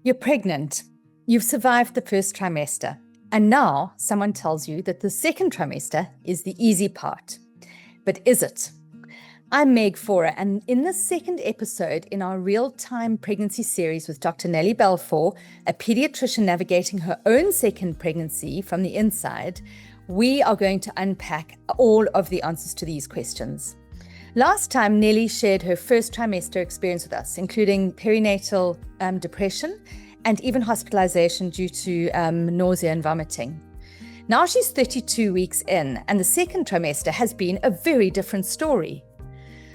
You're pregnant. You've survived the first trimester. And now someone tells you that the second trimester is the easy part. But is it? I'm Meg Faure, and in the second episode in our real-time pregnancy series with Dr. Nellie Balfour, a paediatrician navigating her own second pregnancy from the inside, we are going to unpack all of the answers to these questions. Last time, Nellie shared her first trimester experience with us, including perinatal depression and even hospitalization due to nausea and vomiting. Now she's 32 weeks in, and the second trimester has been a very different story.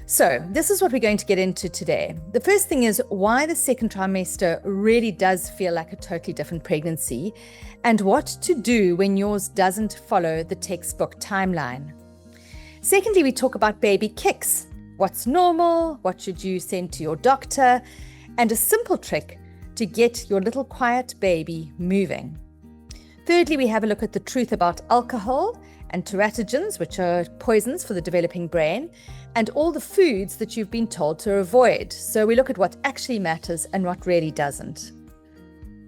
So this is what we're going to get into today. The first thing is why the second trimester really does feel like a totally different pregnancy, and what to do when yours doesn't follow the textbook timeline. Secondly, we talk about baby kicks. What's normal? What should you send to your doctor? And a simple trick to get your little quiet baby moving. Thirdly, we have a look at the truth about alcohol and teratogens, which are poisons for the developing brain, and all the foods that you've been told to avoid. So we look at what actually matters and what really doesn't.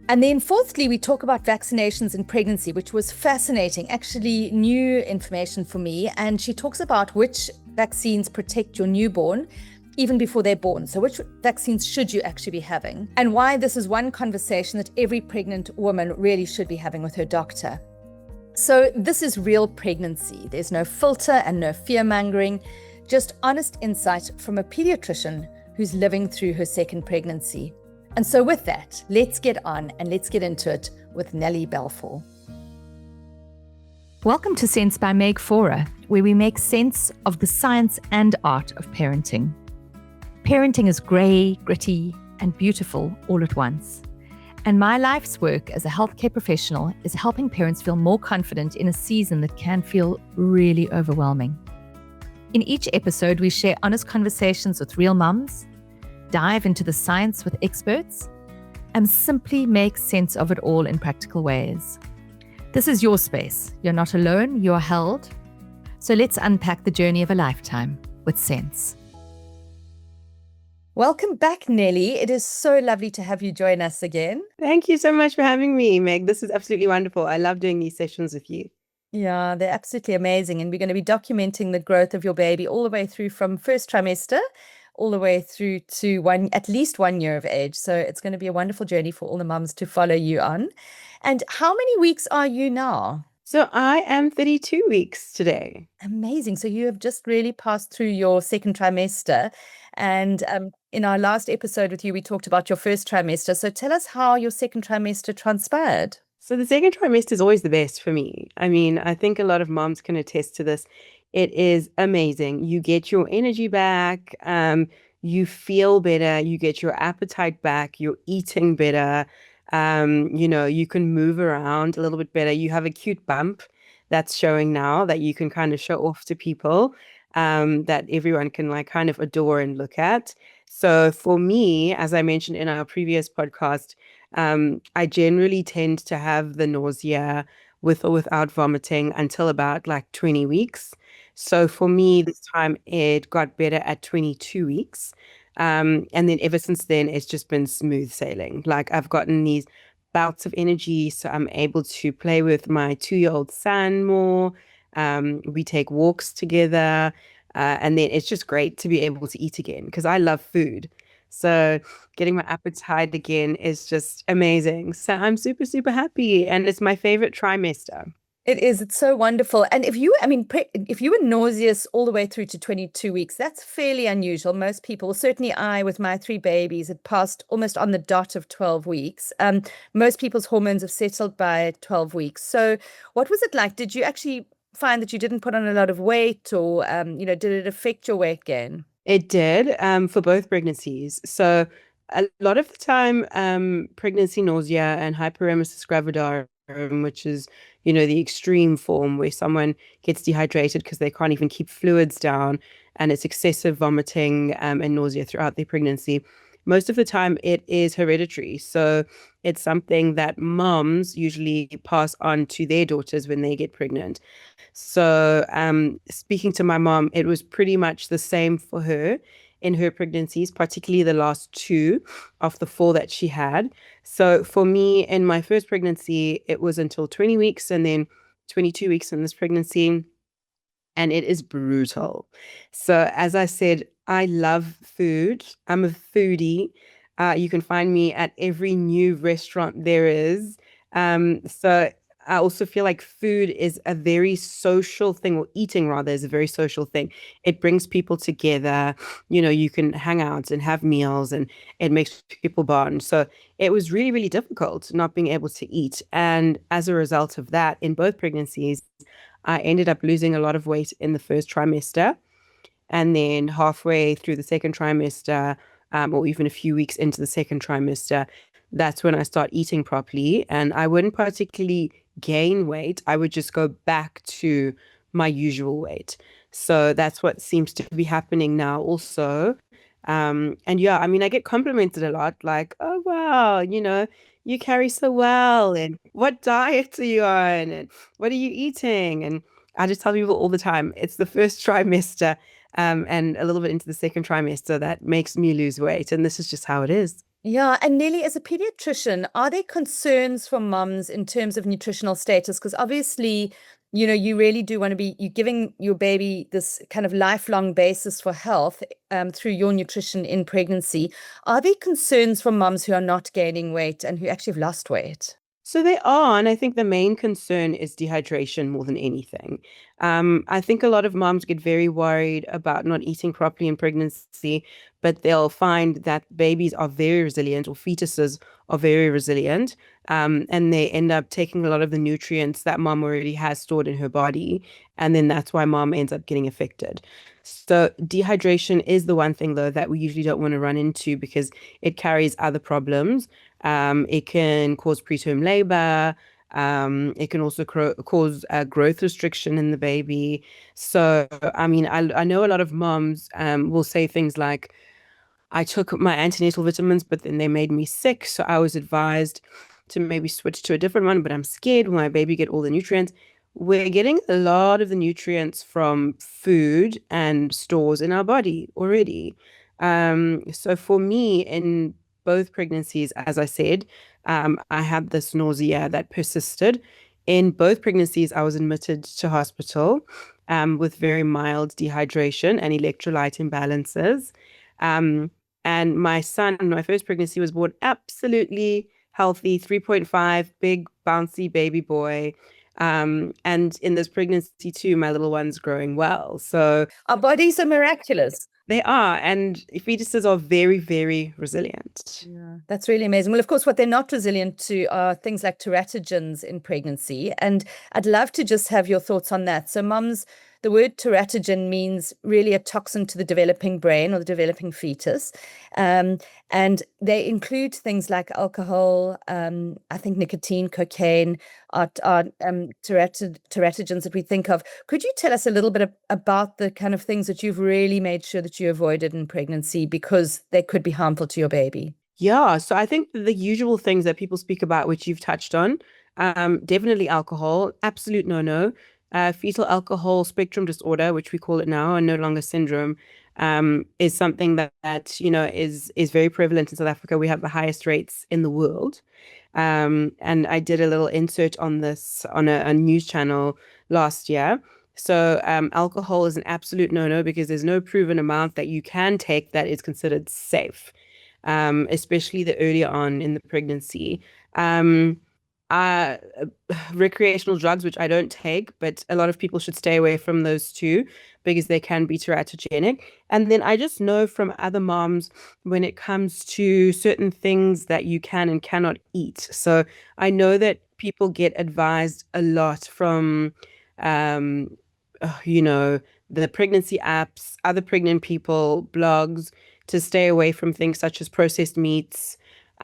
And then fourthly, we talk about vaccinations in pregnancy, which was fascinating, actually new information for me. And she talks about which vaccines protect your newborn even before they're born. So which vaccines should you actually be having? And why this is one conversation that every pregnant woman really should be having with her doctor. So this is real pregnancy. There's no filter and no fear-mongering, just honest insight from a pediatrician who's living through her second pregnancy. And so with that, let's get on and let's get into it with Nellie Balfour. Welcome to Sense by Meg Faure, where we make sense of the science and art of parenting. Parenting is grey, gritty, and beautiful all at once. And my life's work as a healthcare professional is helping parents feel more confident in a season that can feel really overwhelming. In each episode, we share honest conversations with real mums, dive into the science with experts, and simply make sense of it all in practical ways. This is your space. You're not alone, you're held. So let's unpack the journey of a lifetime with sense. Welcome back, Nellie. It is so lovely to have you join us again. Thank you so much for having me, Meg. This is absolutely wonderful. I love doing these sessions with you. Yeah, they're absolutely amazing. And we're going to be documenting the growth of your baby all the way through from first trimester all the way through to at least 1 year of age. So it's going to be a wonderful journey for all the mums to follow you on. And how many weeks are you now? So I am 32 weeks today. Amazing. So you have just really passed through your second trimester. And in our last episode with you, we talked about your first trimester. So tell us how your second trimester transpired. So the second trimester is always the best for me. I mean, I think a lot of moms can attest to this. It is amazing. You get your energy back. You feel better. You get your appetite back. You're eating better. You can move around a little bit better. You have a cute bump that's showing now that you can kind of show off to people, that everyone can kind of adore and look at. So for me, as I mentioned in our previous podcast, I generally tend to have the nausea with or without vomiting until about 20 weeks. So for me, this time it got better at 22 weeks. And then ever since then, it's just been smooth sailing. I've gotten these bouts of energy, so I'm able to play with my 2-year-old son more. We take walks together. And then it's just great to be able to eat again because I love food. So getting my appetite again is just amazing. So I'm super, super happy. And it's my favorite trimester. It is. It's so wonderful. And if you were nauseous all the way through to 22 weeks, that's fairly unusual. Most people, certainly I, with my 3 babies, had passed almost on the dot of 12 weeks. Most people's hormones have settled by 12 weeks. So what was it like? Did you actually find that you didn't put on a lot of weight, or, did it affect your weight gain? It did, for both pregnancies. So a lot of the time, pregnancy nausea and hyperemesis gravidarum, which is, the extreme form where someone gets dehydrated because they can't even keep fluids down, and it's excessive vomiting and nausea throughout their pregnancy. Most of the time it is hereditary. So it's something that moms usually pass on to their daughters when they get pregnant. So speaking to my mom, it was pretty much the same for her. in her pregnancies, particularly the last two of the four that she had. So for me, in my first pregnancy, it was until 20 weeks and then 22 weeks in this pregnancy, and it is brutal. So, as I said, I love food. I'm a foodie. You can find me at every new restaurant there is. So, I also feel like food is a very social thing, or eating rather is a very social thing. It brings people together. You can hang out and have meals, and it makes people bond. So, it was really, really difficult not being able to eat. And as a result of that, in both pregnancies, I ended up losing a lot of weight in the first trimester. And then halfway through the second trimester, or even a few weeks into the second trimester, that's when I start eating properly. And I wouldn't particularly gain weight. I would just go back to my usual weight. So that's what seems to be happening now also. And yeah, I mean, I get complimented a lot, like, oh, wow, you carry so well. And what diet are you on? And what are you eating? And I just tell people all the time, it's the first trimester, and a little bit into the second trimester that makes me lose weight. And this is just how it is. Yeah, and Nellie, as a pediatrician, are there concerns from mums in terms of nutritional status? Because obviously, you really do want to be you're giving your baby this kind of lifelong basis for health through your nutrition in pregnancy. Are there concerns from mums who are not gaining weight and who actually have lost weight? So they are, and I think the main concern is dehydration more than anything. I think a lot of moms get very worried about not eating properly in pregnancy, but they'll find that babies are very resilient, or fetuses are very resilient, and they end up taking a lot of the nutrients that mom already has stored in her body, and then that's why mom ends up getting affected. So dehydration is the one thing, though, that we usually don't want to run into because it carries other problems. It can cause preterm labor. It can also cause growth restriction in the baby. So, I mean, I know a lot of moms will say things like, I took my antenatal vitamins, but then they made me sick. So I was advised to maybe switch to a different one, but I'm scared will my baby get all the nutrients. We're getting a lot of the nutrients from food and stores in our body already. So for me, in both pregnancies, as I said, I had this nausea that persisted. In both pregnancies, I was admitted to hospital with very mild dehydration and electrolyte imbalances. Um, and my son in my first pregnancy was born absolutely healthy, 3.5, big, bouncy baby boy. And in this pregnancy too, my little one's growing well. So Our bodies are miraculous. they are, and fetuses are very, very resilient. Yeah, that's really amazing. Well, of course, what they're not resilient to are things like teratogens in pregnancy. And I'd love to just have your thoughts on that. So, mums, the word teratogen means really a toxin to the developing brain or the developing fetus. Um, and they include things like alcohol, I think nicotine, cocaine, are teratogens that we think of. Could you tell us a little bit about the kind of things that you've really made sure that you avoided in pregnancy because they could be harmful to your baby? Yeah, so I think the usual things that people speak about, which you've touched on, definitely alcohol, absolute no-no. Fetal alcohol spectrum disorder, which we call it now, and no longer syndrome, is something that is very prevalent in South Africa. We have the highest rates in the world. And I did a little insert on this on a news channel last year. So alcohol is an absolute no-no because there's no proven amount that you can take that is considered safe, especially the earlier on in the pregnancy. Um, uh, Recreational drugs, which I don't take, but a lot of people should stay away from those too because they can be teratogenic. And then I just know from other moms when it comes to certain things that you can and cannot eat. So I know that people get advised a lot from, um, the pregnancy apps, other pregnant people, blogs, to stay away from things such as processed meats,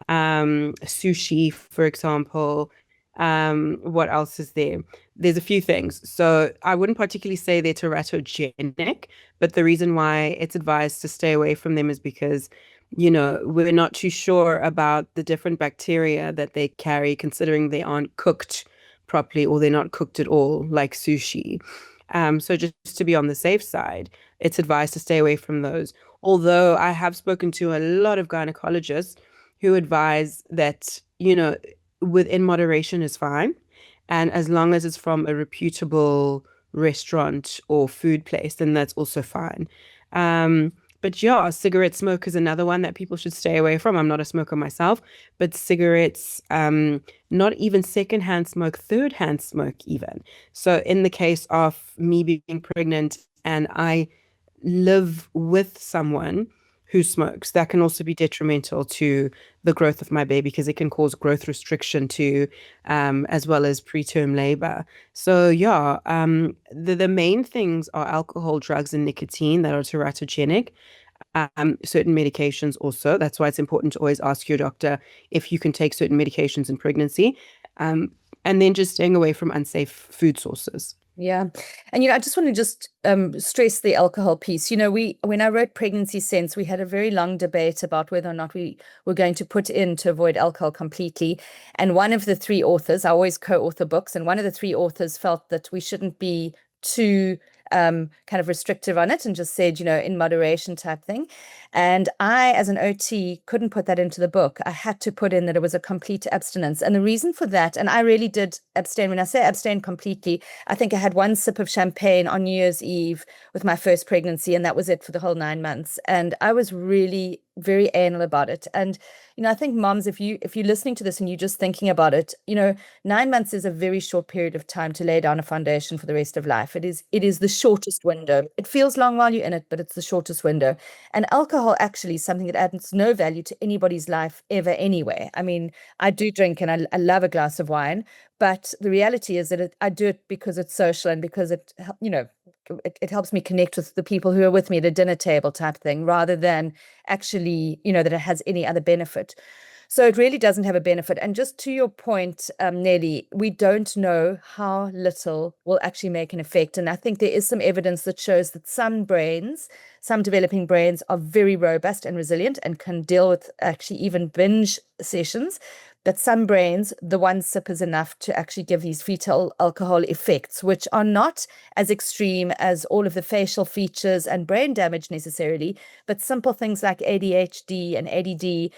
sushi, for example. What else is there? There's a few things. So I wouldn't particularly say they're teratogenic, but the reason why it's advised to stay away from them is because, we're not too sure about the different bacteria that they carry, considering they aren't cooked properly or they're not cooked at all, like sushi. So just to be on the safe side, it's advised to stay away from those. Although I have spoken to a lot of gynecologists who advise that, within moderation is fine. And as long as it's from a reputable restaurant or food place, then that's also fine. Um, but yeah, cigarette smoke is another one that people should stay away from. I'm not a smoker myself, but cigarettes, not even secondhand smoke, third hand smoke, even. So, in the case of me being pregnant and I live with someone who smokes, that can also be detrimental to the growth of my baby because it can cause growth restriction too, as well as preterm labor. So yeah, the main things are alcohol, drugs, and nicotine that are teratogenic. Certain medications also. That's why it's important to always ask your doctor if you can take certain medications in pregnancy. Um, and then just staying away from unsafe food sources. Yeah. And, I just want to just stress the alcohol piece. When I wrote Pregnancy Sense, we had a very long debate about whether or not we were going to put in to avoid alcohol completely. And one of the three authors, I always co-author books, and one of the three authors felt that we shouldn't be too kind of restrictive on it and just said, in moderation type thing. And I, as an OT, couldn't put that into the book. I had to put in that it was a complete abstinence. And the reason for that, and I really did abstain. When I say abstain completely, I think I had one sip of champagne on New Year's Eve with my first pregnancy, and that was it for the whole 9 months. And I was really very anal about it. And, I think moms, if you're listening to this and you're just thinking about it, 9 months is a very short period of time to lay down a foundation for the rest of life. It is the shortest window. It feels long while you're in it, but it's the shortest window. And alcohol actually is something that adds no value to anybody's life ever anyway. I mean, I do drink and I love a glass of wine, but the reality is that I do it because it's social and because it helps me connect with the people who are with me at a dinner table type thing, rather than actually, that it has any other benefit. So it really doesn't have a benefit. And just to your point, Nellie, we don't know how little will actually make an effect. And I think there is some evidence that shows that some developing brains are very robust and resilient and can deal with actually even binge sessions. But some brains, the one sip is enough to actually give these fetal alcohol effects, which are not as extreme as all of the facial features and brain damage necessarily, but simple things like ADHD and ADD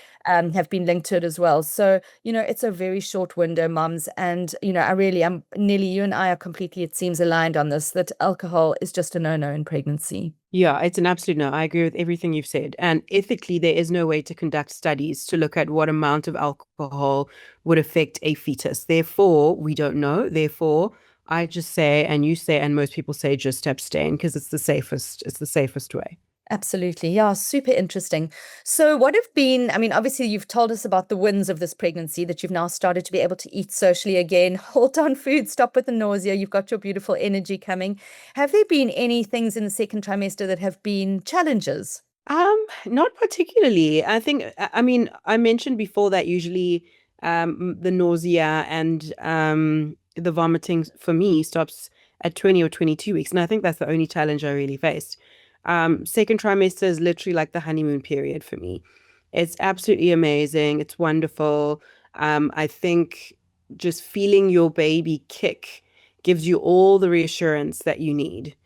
have been linked to it as well. So, it's a very short window, mums. And, I really am, Nellie, you and I are completely, it seems, aligned on this, that alcohol is just a no-no in pregnancy. Yeah, it's an absolute no. I agree with everything you've said. And ethically, there is no way to conduct studies to look at what amount of alcohol would affect a fetus. Therefore, we don't know. Therefore, I just say, and you say, and most people say, just abstain because it's the safest. It's the safest way. Absolutely. Yeah, super interesting. So what have been, I mean, obviously you've told us about the wins of this pregnancy, that you've now started to be able to eat socially again, hold on food, stop with the nausea, you've got your beautiful energy coming. Have there been any things in the second trimester that have been challenges? Not particularly. I think, I mean, I mentioned before that usually the nausea and the vomiting for me stops at 20 or 22 weeks. And I think that's the only challenge I really faced. Second trimester is literally like the honeymoon period for me. It's absolutely amazing. It's wonderful. I think just feeling your baby kick gives you all the reassurance that you need.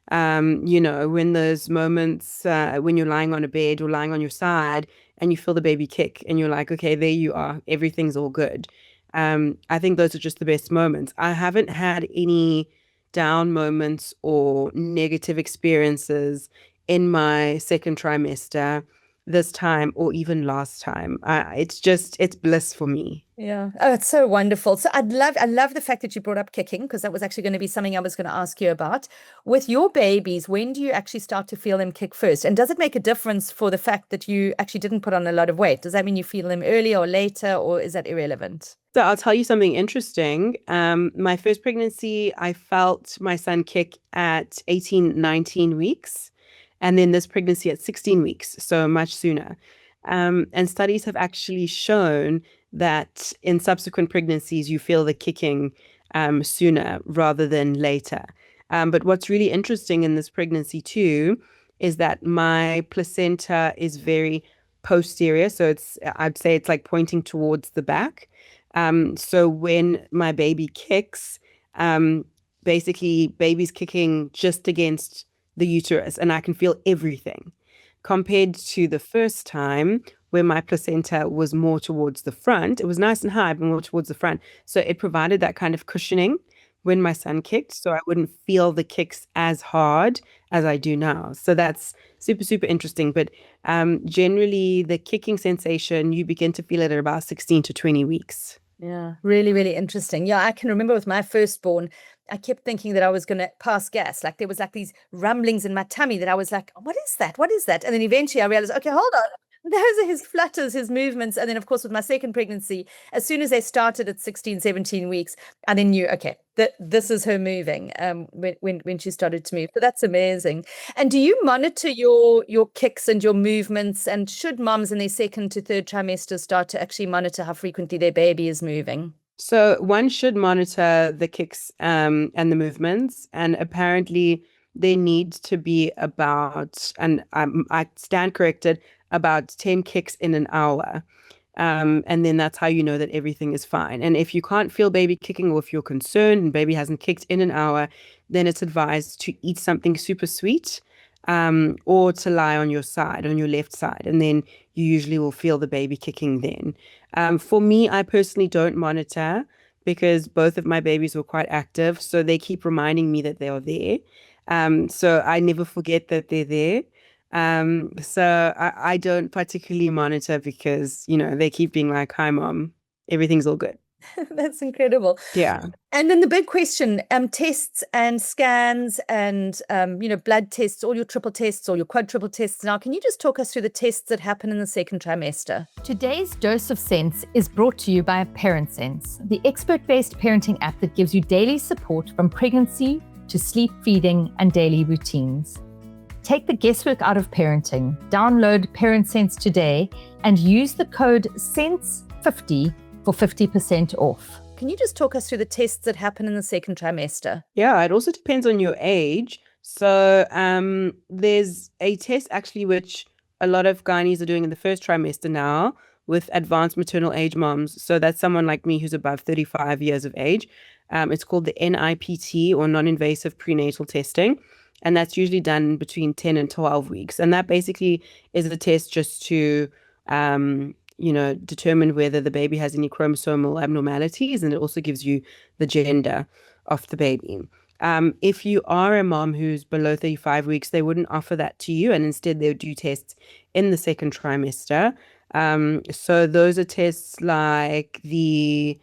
When there's moments when you're lying on a bed or lying on your side and you feel the baby kick and you're like, okay, there you are, everything's all good. I think those are just the best moments. I haven't had any down moments or negative experiences in my second trimester this time or even last time. It's bliss for me. Yeah. Oh, it's so wonderful. So I love the fact that you brought up kicking, because that was actually going to be something I was going to ask you about. With your babies, when do you actually start to feel them kick first? And does it make a difference for the fact that you actually didn't put on a lot of weight? Does that mean you feel them earlier or later, or is that irrelevant? So I'll tell you something interesting. My first pregnancy, I felt my son kick at 18, 19 weeks, and then this pregnancy at 16 weeks, so much sooner. And studies have actually shown that in subsequent pregnancies, you feel the kicking sooner rather than later. But what's really interesting in this pregnancy too is that my placenta is very posterior. So I'd say it's like pointing towards the back. So when my baby kicks, basically baby's kicking just against the uterus and I can feel everything. compared to the first time where my placenta was more towards the front. It was nice and high, but more towards the front. So it provided that kind of cushioning when my son kicked, so I wouldn't feel the kicks as hard as I do now. So that's super, super interesting. But generally, the kicking sensation, you begin to feel it at about 16 to 20 weeks. Yeah, really, really interesting. Yeah, I can remember with my firstborn, I kept thinking that I was going to pass gas. Like there was like these rumblings in my tummy that I was like, what is that? What is that? And then eventually I realized, okay, hold on. Those are his flutters, his movements. And then, of course, with my second pregnancy, as soon as they started at 16, 17 weeks, I then knew, okay, that this is her moving when she started to move. So that's amazing. And do you monitor your kicks and your movements? And should moms in their second to third trimester start to actually monitor how frequently their baby is moving? So one should monitor the kicks and the movements, and apparently they need to be about, and I stand corrected, about 10 kicks in an hour. And then that's how you know that everything is fine. And if you can't feel baby kicking, or if you're concerned and baby hasn't kicked in an hour, then it's advised to eat something super sweet, or to lie on your side, on your left side. And then you usually will feel the baby kicking then. For me, I personally don't monitor because both of my babies were quite active. So they keep reminding me that they are there. So I never forget that they're there. So I don't particularly monitor because, they keep being like, hi, mom, everything's all good. That's incredible. Yeah. And then the big question, tests and scans and, blood tests, all your triple tests or your quadruple tests. Now, can you just talk us through the tests that happen in the second trimester? Today's Dose of Sense is brought to you by ParentSense, the expert-based parenting app that gives you daily support from pregnancy to sleep, feeding, and daily routines. Take the guesswork out of parenting. Download ParentSense today and use the code SENSE50 for 50% off. Can you just talk us through the tests that happen in the second trimester? Yeah, it also depends on your age. So there's a test actually which a lot of gynaes are doing in the first trimester now with advanced maternal age moms. So that's someone like me who's above 35 years of age. It's called the NIPT, or non-invasive prenatal testing. And that's usually done between 10 and 12 weeks. And that basically is a test just to, determine whether the baby has any chromosomal abnormalities. And it also gives you the gender of the baby. If you are a mom who's below 35 weeks, they wouldn't offer that to you. And instead, they would do tests in the second trimester. So those are tests like the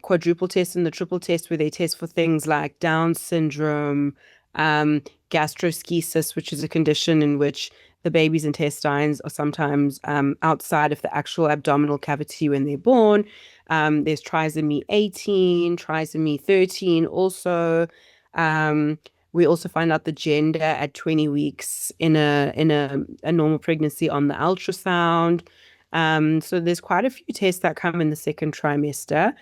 quadruple test and the triple test, where they test for things like Down syndrome, gastroschisis, which is a condition in which the baby's intestines are sometimes outside of the actual abdominal cavity when they're born. There's trisomy 18, trisomy 13 also. We also find out the gender at 20 weeks in a normal pregnancy on the ultrasound. So there's quite a few tests that come in the second trimester,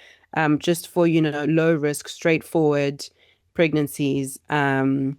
just for, low risk, straightforward pregnancies. And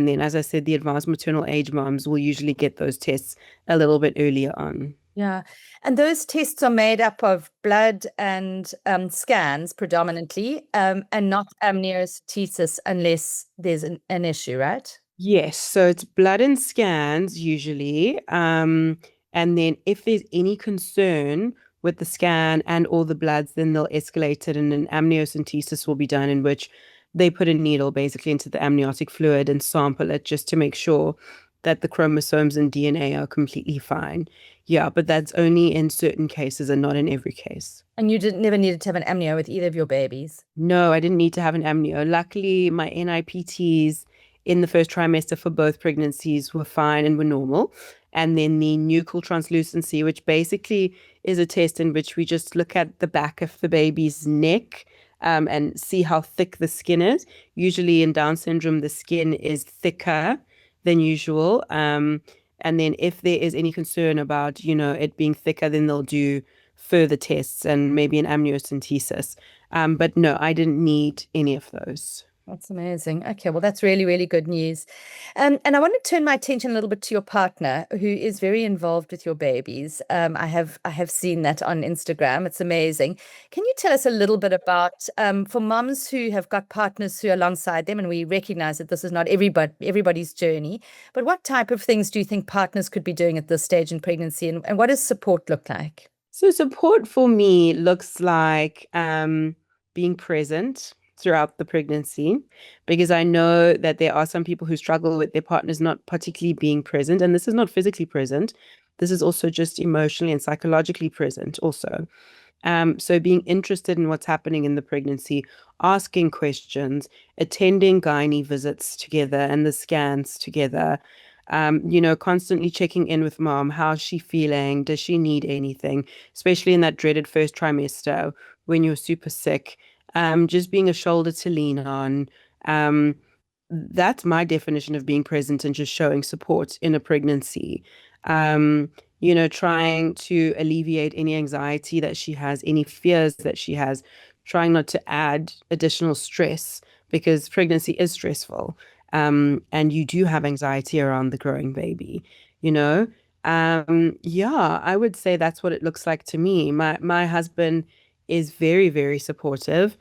then, as I said, the advanced maternal age moms will usually get those tests a little bit earlier on. Yeah. And those tests are made up of blood and scans predominantly, and not amniocentesis unless there's an issue, right? Yes. So it's blood and scans usually. And then if there's any concern with the scan and all the bloods, then they'll escalate it, and an amniocentesis will be done, in which they put a needle basically into the amniotic fluid and sample it just to make sure that the chromosomes and DNA are completely fine. Yeah, but that's only in certain cases and not in every case. And you never needed to have an amnio with either of your babies? No, I didn't need to have an amnio. Luckily, my NIPTs in the first trimester for both pregnancies were fine and were normal. And then the nuchal translucency, which basically is a test in which we just look at the back of the baby's neck, and see how thick the skin is. Usually in Down syndrome, the skin is thicker than usual. And then if there is any concern about, it being thicker, then they'll do further tests and maybe an amniocentesis. But no, I didn't need any of those. That's amazing. Okay, well, that's really, really good news. And I want to turn my attention a little bit to your partner, who is very involved with your babies. I have seen that on Instagram. It's amazing. Can you tell us a little bit about for moms who have got partners who are alongside them, and we recognize that this is not everybody's journey, but what type of things do you think partners could be doing at this stage in pregnancy, and what does support look like? So support for me looks like being present throughout the pregnancy, because I know that there are some people who struggle with their partners not particularly being present, and this is not physically present. This is also just emotionally and psychologically present also. So being interested in what's happening in the pregnancy, asking questions, attending gynae visits together and the scans together, constantly checking in with mom. How's she feeling? Does she need anything? Especially in that dreaded first trimester when you're super sick. Just being a shoulder to lean on. Um, that's my definition of being present and just showing support in a pregnancy. Um, trying to alleviate any anxiety that she has, any fears that she has, trying not to add additional stress because pregnancy is stressful. And you do have anxiety around the growing baby, you know? Yeah, I would say that's what it looks like to me. My husband is very, very supportive.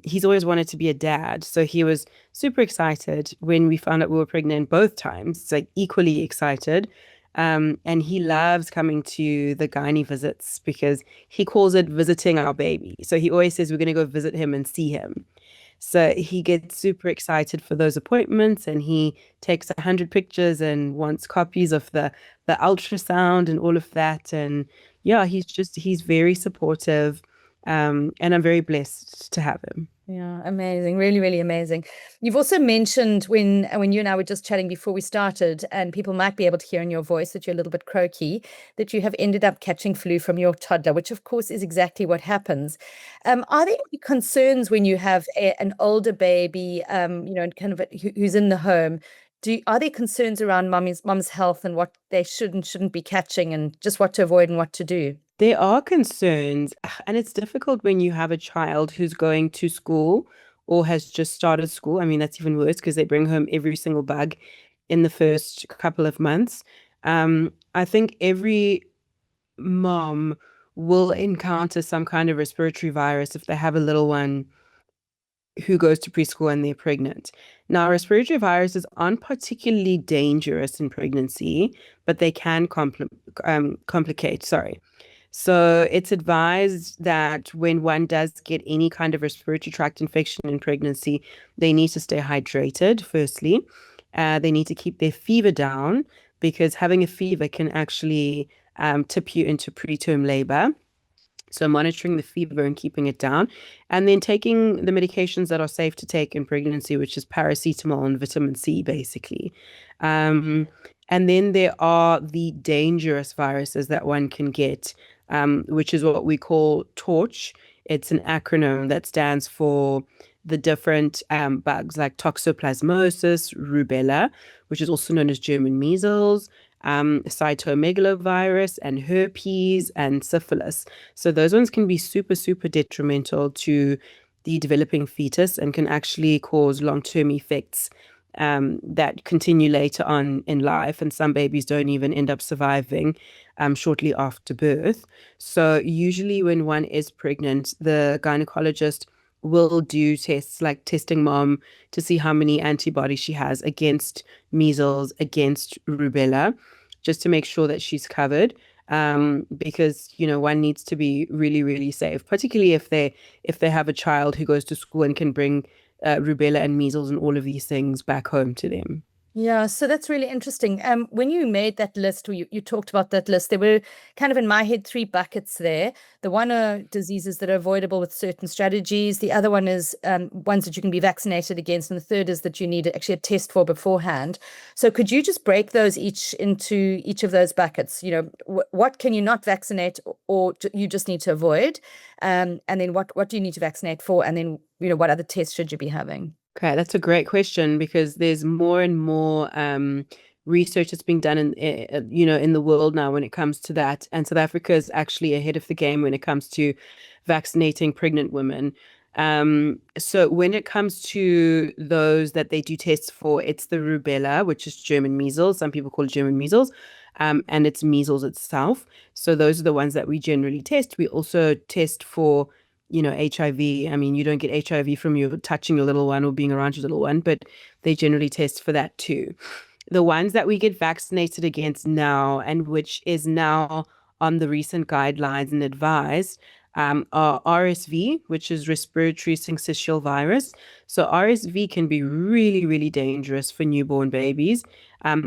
He's always wanted to be a dad, so he was super excited when we found out we were pregnant both times. It's like equally excited. And he loves coming to the gynae visits because he calls it visiting our baby. So he always says we're going to go visit him and see him. So he gets super excited for those appointments and he takes 100 pictures and wants copies of the ultrasound and all of that. And yeah, he's very supportive. And I'm very blessed to have him. Yeah, amazing. Really, really amazing. You've also mentioned when you and I were just chatting before we started, and people might be able to hear in your voice that you're a little bit croaky, that you have ended up catching flu from your toddler, which of course is exactly what happens. Are there any concerns when you have an older baby, and kind of who's in the home? Are there concerns around mom's health and what they should and shouldn't be catching, and just what to avoid and what to do? There are concerns, and it's difficult when you have a child who's going to school or has just started school. I mean, that's even worse because they bring home every single bug in the first couple of months. I think every mom will encounter some kind of respiratory virus if they have a little one who goes to preschool and they're pregnant. Now, respiratory viruses aren't particularly dangerous in pregnancy, but they can complicate, sorry. So it's advised that when one does get any kind of respiratory tract infection in pregnancy, they need to stay hydrated, firstly. They need to keep their fever down because having a fever can actually tip you into preterm labor. So monitoring the fever and keeping it down, and then taking the medications that are safe to take in pregnancy, which is paracetamol and vitamin C, basically. Um, and then there are the dangerous viruses that one can get, which is what we call TORCH. It's an acronym that stands for the different bugs like toxoplasmosis, rubella, which is also known as German measles, cytomegalovirus, and herpes and syphilis. So those ones can be super, super detrimental to the developing fetus and can actually cause long-term effects that continue later on in life. And some babies don't even end up surviving shortly after birth. So usually when one is pregnant, the gynecologist will do tests like testing mom to see how many antibodies she has against measles, against rubella, just to make sure that she's covered. Because one needs to be really, really safe, particularly if they have a child who goes to school and can bring rubella and measles and all of these things back home to them. Yeah, so that's really interesting. When you made that list, or you talked about that list, there were kind of in my head three buckets there. The one are diseases that are avoidable with certain strategies. The other one is ones that you can be vaccinated against, and the third is that you need actually a test for beforehand. So could you just break those each into each of those buckets? What can you not vaccinate, or you just need to avoid, and then what do you need to vaccinate for, and then what other tests should you be having? Okay, that's a great question because there's more and more research that's being done in the world now when it comes to that, and South Africa is actually ahead of the game when it comes to vaccinating pregnant women. So when it comes to those that they do tests for, it's the rubella, which is German measles. Some people call it German measles, and it's measles itself. So those are the ones that we generally test. We also test for, HIV. I mean, you don't get HIV from you touching your little one or being around your little one, but they generally test for that too. The ones that we get vaccinated against now, and which is now on the recent guidelines and advised, are RSV, which is respiratory syncytial virus. So RSV can be really, really dangerous for newborn babies,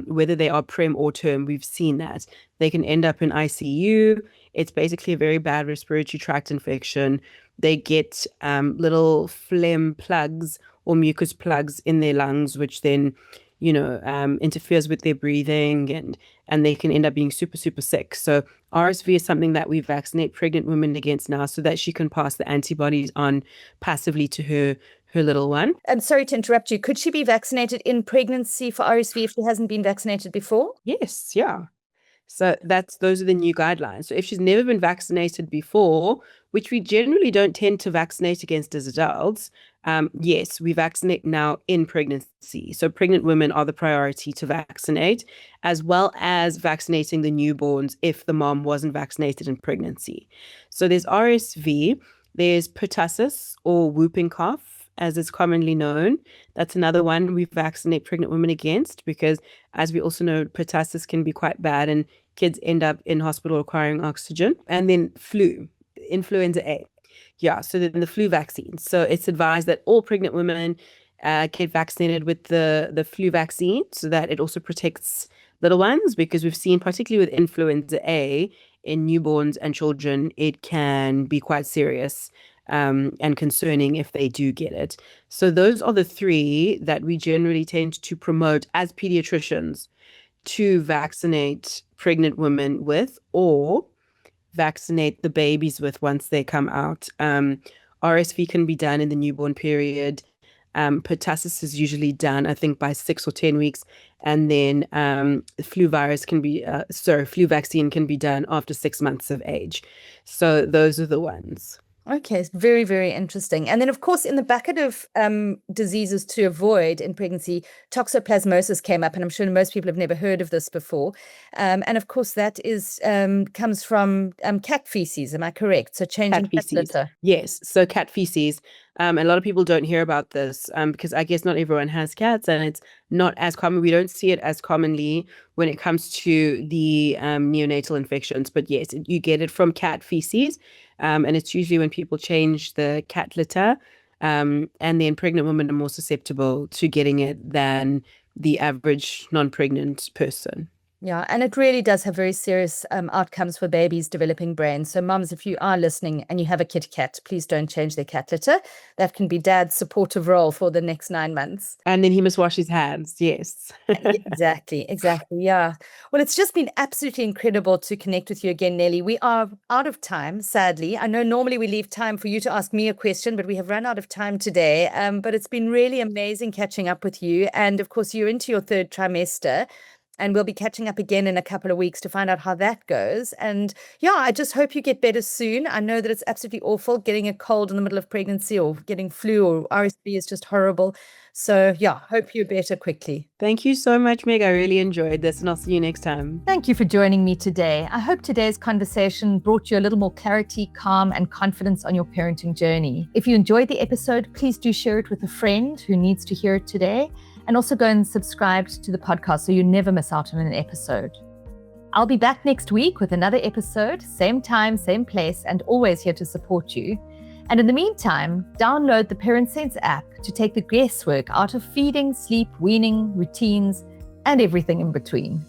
whether they are prem or term. We've seen that. They can end up in ICU. It's basically a very bad respiratory tract infection. They get little phlegm plugs or mucus plugs in their lungs, which then interferes with their breathing, and they can end up being super, super sick. So RSV is something that we vaccinate pregnant women against now so that she can pass the antibodies on passively to her little one. I'm sorry to interrupt you. Could she be vaccinated in pregnancy for RSV if she hasn't been vaccinated before? Yes, yeah. So those are the new guidelines. So if she's never been vaccinated before, which we generally don't tend to vaccinate against as adults, yes, we vaccinate now in pregnancy. So pregnant women are the priority to vaccinate, as well as vaccinating the newborns if the mom wasn't vaccinated in pregnancy. So there's RSV, there's pertussis or whooping cough, as it's commonly known. That's another one we vaccinate pregnant women against because, as we also know, pertussis can be quite bad and kids end up in hospital requiring oxygen. And then flu, influenza A. Yeah, so then the flu vaccine. So it's advised that all pregnant women get vaccinated with the flu vaccine so that it also protects little ones, because we've seen, particularly with influenza A in newborns and children, it can be quite serious and concerning if they do get it. So those are the three that we generally tend to promote as pediatricians to vaccinate pregnant women with, or vaccinate the babies with once they come out. RSV can be done in the newborn period. Pertussis is usually done, I think, by 6 or 10 weeks. And then flu vaccine can be done after 6 months of age. So those are the ones. Okay, it's very, very interesting. And then, of course, in the bucket of diseases to avoid in pregnancy, toxoplasmosis came up, and I'm sure most people have never heard of this before. And of course, that is comes from cat feces. Am I correct? So changing cat litter. Yes, so cat feces. A lot of people don't hear about this because I guess not everyone has cats, and it's not as common. We don't see it as commonly when it comes to the neonatal infections. But yes, you get it from cat feces. And it's usually when people change the cat litter, and then pregnant women are more susceptible to getting it than the average non-pregnant person. Yeah, and it really does have very serious outcomes for babies developing brains. So moms, if you are listening and you have a kitty cat, please don't change their cat litter. That can be dad's supportive role for the next 9 months. And then he must wash his hands. Yes. Exactly. Yeah. Well, it's just been absolutely incredible to connect with you again, Nellie. We are out of time, sadly. I know normally we leave time for you to ask me a question, but we have run out of time today. But it's been really amazing catching up with you. And of course, you're into your 3rd trimester. And we'll be catching up again in a couple of weeks to find out how that goes. And yeah, I just hope you get better soon. I know that it's absolutely awful getting a cold in the middle of pregnancy, or getting flu or RSV is just horrible. So yeah, hope you're better quickly. Thank you so much, Meg. I really enjoyed this, and I'll see you next time. Thank you for joining me today. I hope today's conversation brought you a little more clarity, calm, and confidence on your parenting journey. If you enjoyed the episode, please do share it with a friend who needs to hear it today. And also go and subscribe to the podcast so you never miss out on an episode. I'll be back next week with another episode, same time, same place, and always here to support you. And in the meantime, download the Parent Sense app to take the guesswork out of feeding, sleep, weaning, routines, and everything in between.